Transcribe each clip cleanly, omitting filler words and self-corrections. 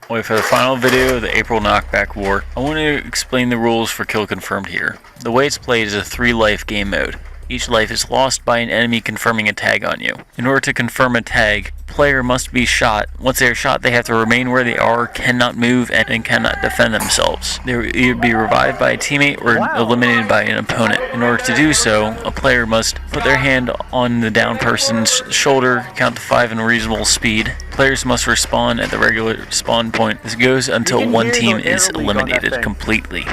Wait for the final video of the April knockback war. I want to explain the rules for Kill Confirmed here. The way it's played is a 3-life game mode. Each life is lost by an enemy confirming a tag on you. In order to confirm a tag, player must be shot. Once they are shot, they have to remain where they are, cannot move, and cannot defend themselves. They will either be revived by a teammate or eliminated by an opponent. In order to do so, a player must put their hand on the down person's shoulder, count to 5 in reasonable speed. Players must respawn at the regular spawn point. This goes until one team is eliminated completely.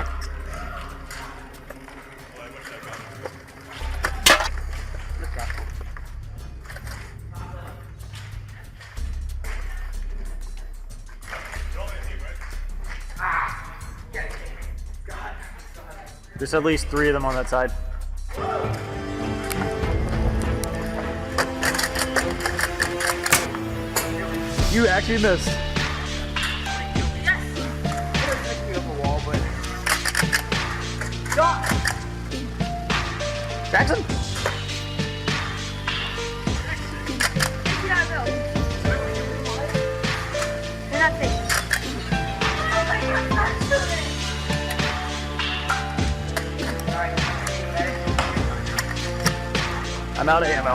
There's at least 3 of them on that side. You actually missed. Jackson? I'm out of ammo.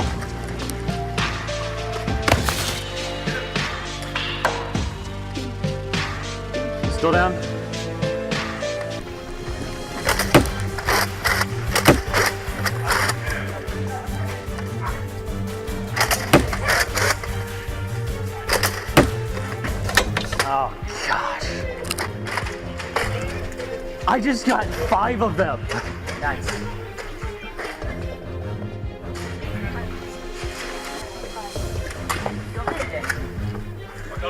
Still down? Oh, gosh. I just got 5 of them. Nice.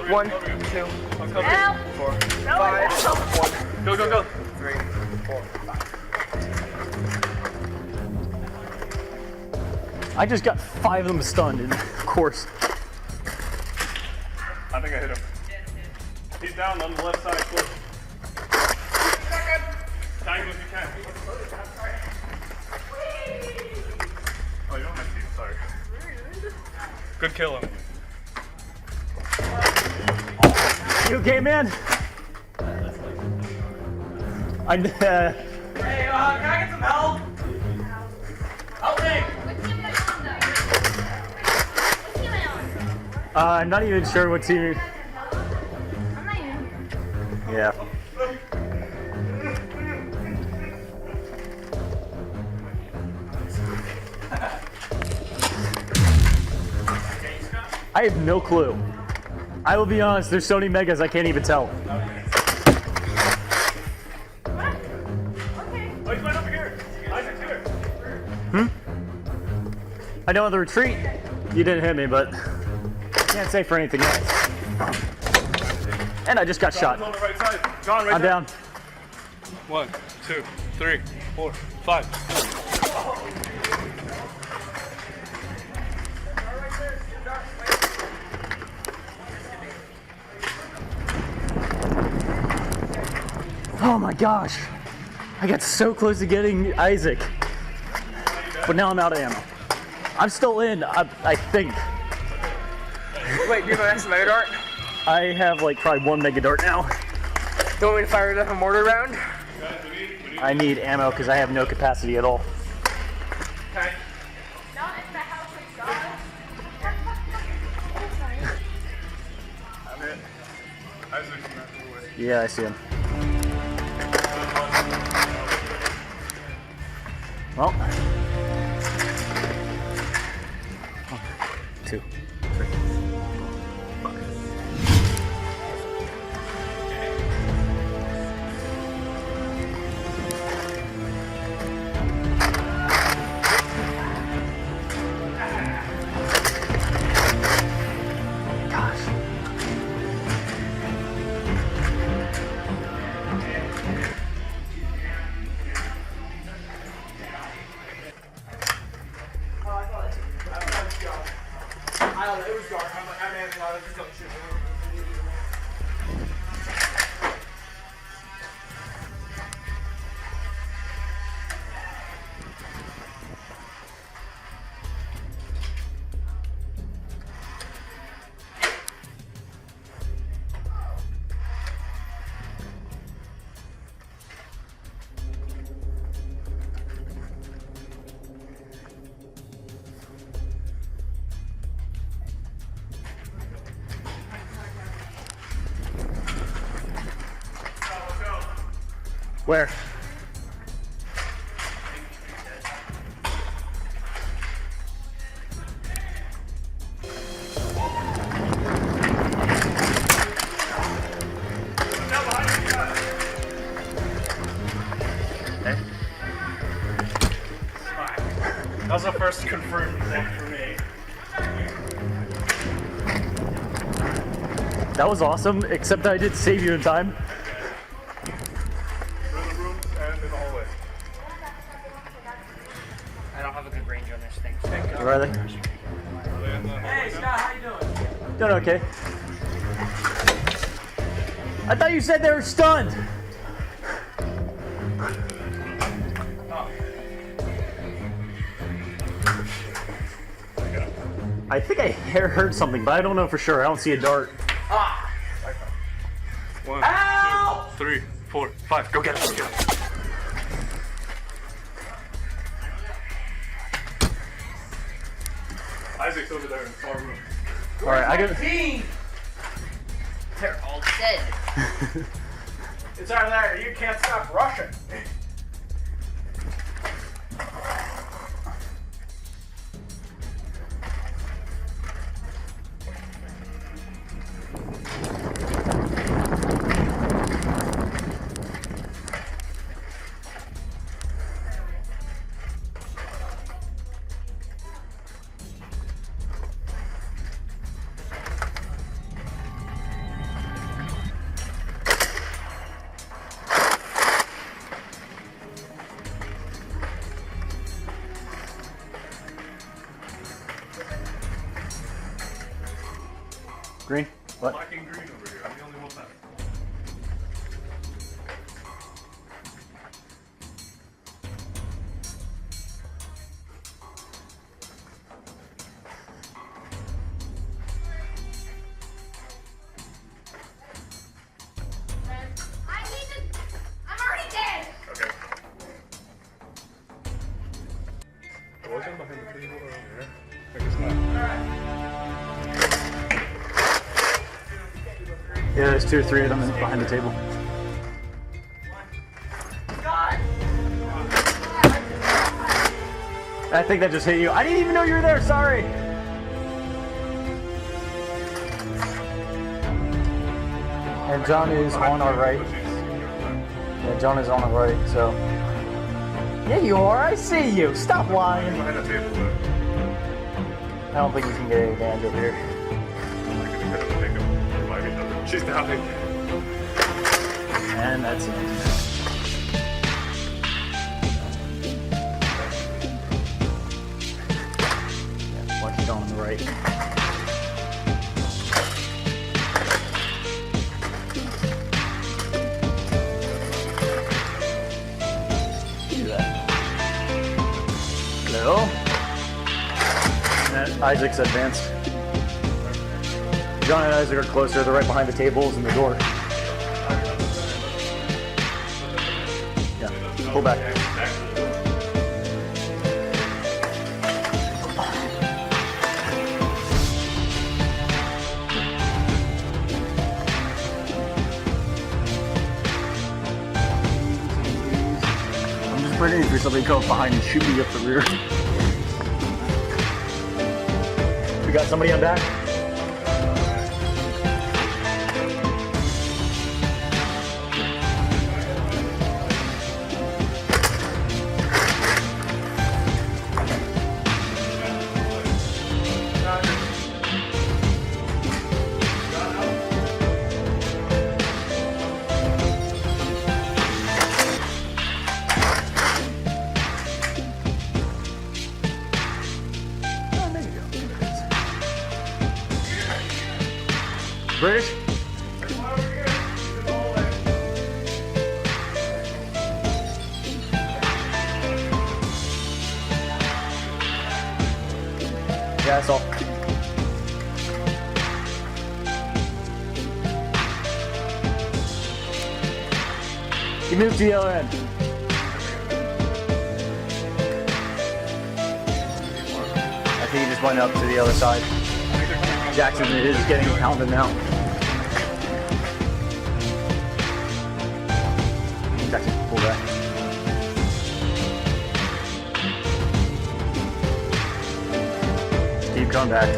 One, 2, 3, 4, 5. Go, go, go. 3, 4, 5. I just got 5 of them stunned, and of course. I think I hit him. He's down on the left side. Close. Time as you can. Oh, you don't have to. Sorry. Good kill him. You okay, man? Hey, can I get some help? Help me! I'm not even sure what team. I'm not even. Yeah. I have no clue. I will be honest, there's so many megas I can't even tell. Okay. Oh, he's right over here. Isaac's here. I know on the retreat, you didn't hit me, but can't say for anything else. And I just got shot. On the right side. John, right I'm there. down. 1, 2, 3, 4, 5. Oh my gosh. I got so close to getting Isaac. But now I'm out of ammo. I'm still in, I think. Wait, do you have an extra mega dart? I have like probably 1 mega dart now. Do you want me to fire it up a mortar round? I need ammo because I have no capacity at all. Okay. Not in the house of God. I'm hit. Isaac's in that way. Yeah, I see him. Well. 1, 2, 3, 5. Gosh. I Where? That was the first confirmed thing for me. That was awesome, except I did save you in time. Through the rooms and in the hallway. I don't have a good range on this thing. Where are they? Are they in the Hey, Scott, how you doing? Doing okay. I thought you said they were stunned. I think I heard something, but I don't know for sure. I don't see a dart. Ah! 1, Ow! 2, 3, 4, 5. Go get it. Go get it. Isaac's over there in the far room. All right, I got. Team! They're all dead. It's out there. You can't stop rushing. Green? What? Black and green over here. I'm the only one left. I'm already dead. Okay. Was it behind the table over here? I guess not. Yeah, there's 2 or 3 of them behind the table. I think that just hit you. I didn't even know you were there. Sorry. And John is on our right. Yeah, John is on our right. So. Yeah, you are. I see you. Stop lying. Behind the table, though. I don't think you can get any advantage over here. I can kind of make them revive each other. She's down. And that's it. Yeah, watch it on the right. Do that. Hello? And Isaac's advanced. John and Isaac are closer. They're right behind the tables and the door. Yeah, pull back. I'm just waiting for somebody to come up behind and shoot me up the rear. We got somebody on back? British? Yeah, that's all. You moved to the other end. I think he just went up to the other side. Jackson is getting pounded now. Gotcha. Pull back. Keep coming back.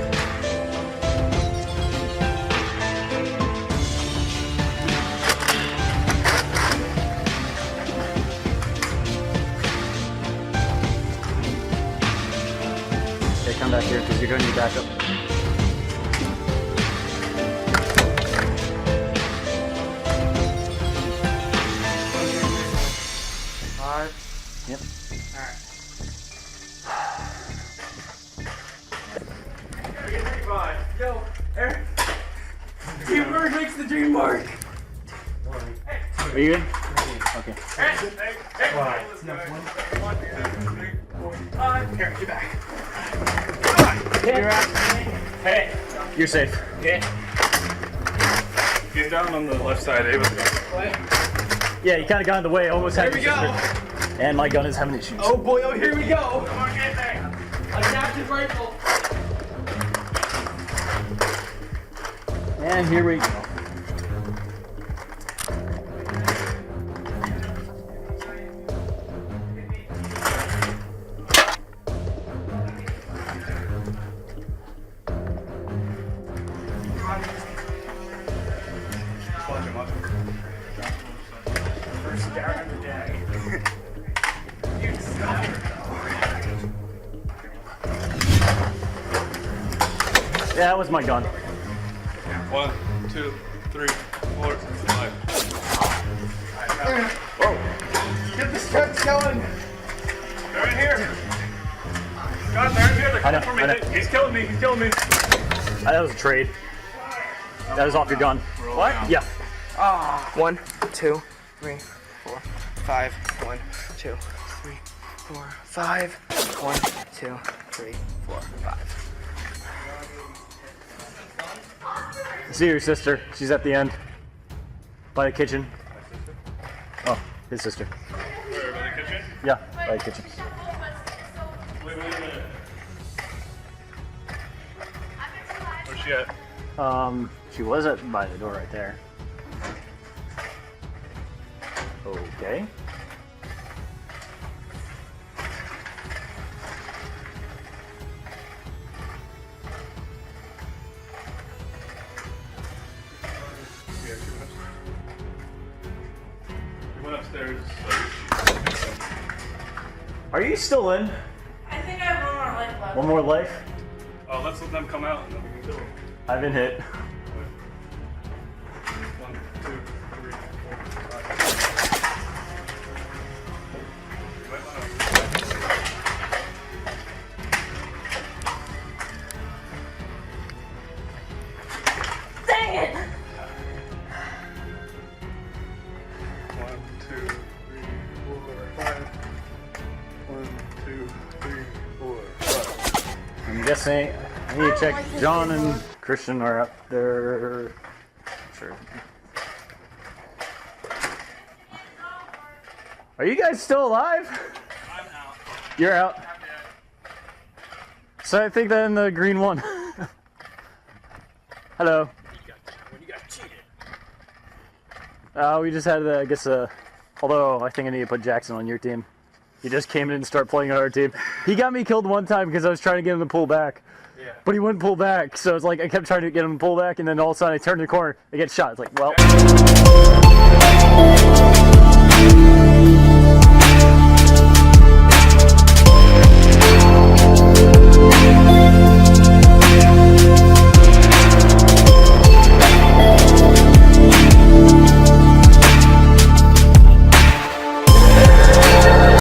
Okay, come back here because you're going to need backup. Yep. Alright. Yo, Eric. Teamwork makes the dream work. Are you good? Okay. Hey, let's go. 1, 2, 3, 4, 5. Here, get back. You're out. Hey. You're safe. Yeah. Get down on the left side, Ava. Yeah, you kind of got in the way. Almost had Here we your go. sister. And my gun is having issues. Oh boy, oh here we go. Come on, get there. Adaptive rifle. And here we go. Watch him, watch him. First down of the day. You suck. Yeah, that was my gun. 1, 2, 3, 4, 5. Get the stretch going. They're in here. God, they're in here. They're I know, coming for me. I know. He's killing me. He's killing me. That was a trade. That was off your gun. What? Yeah. 1, 2, 3, 4, 5. 1, 2, 3, 4, 5. 1, 2, 3, 4, 5. See your sister. She's at the end. By the kitchen. Oh, his sister. Where, by the kitchen? Yeah, by the kitchen. Wait a minute. Where's she at? She was by the door right there. Okay. Yeah, she went upstairs. Are you still in? I think I have one more life left. One more life? Oh, let's let them come out and then we can kill them. I've been hit. 1, 2, 3, 4, 5. Dang it! 1, 2, 3, 4, 5. 1, 2, 3, 4, 5. I'm guessing I need to check. John and Christian are up there. Sure. Are you guys still alive? I'm out. You're out. I'm dead. So I think that in the green one. Hello. When you got cheated. We just had, I guess, although I think I need to put Jackson on your team. He just came in and started playing on our team. He got me killed one time because I was trying to get him to pull back. Yeah. But he wouldn't pull back, so it's like I kept trying to get him to pull back, and then all of a sudden I turned the corner, I get shot. It's like, well.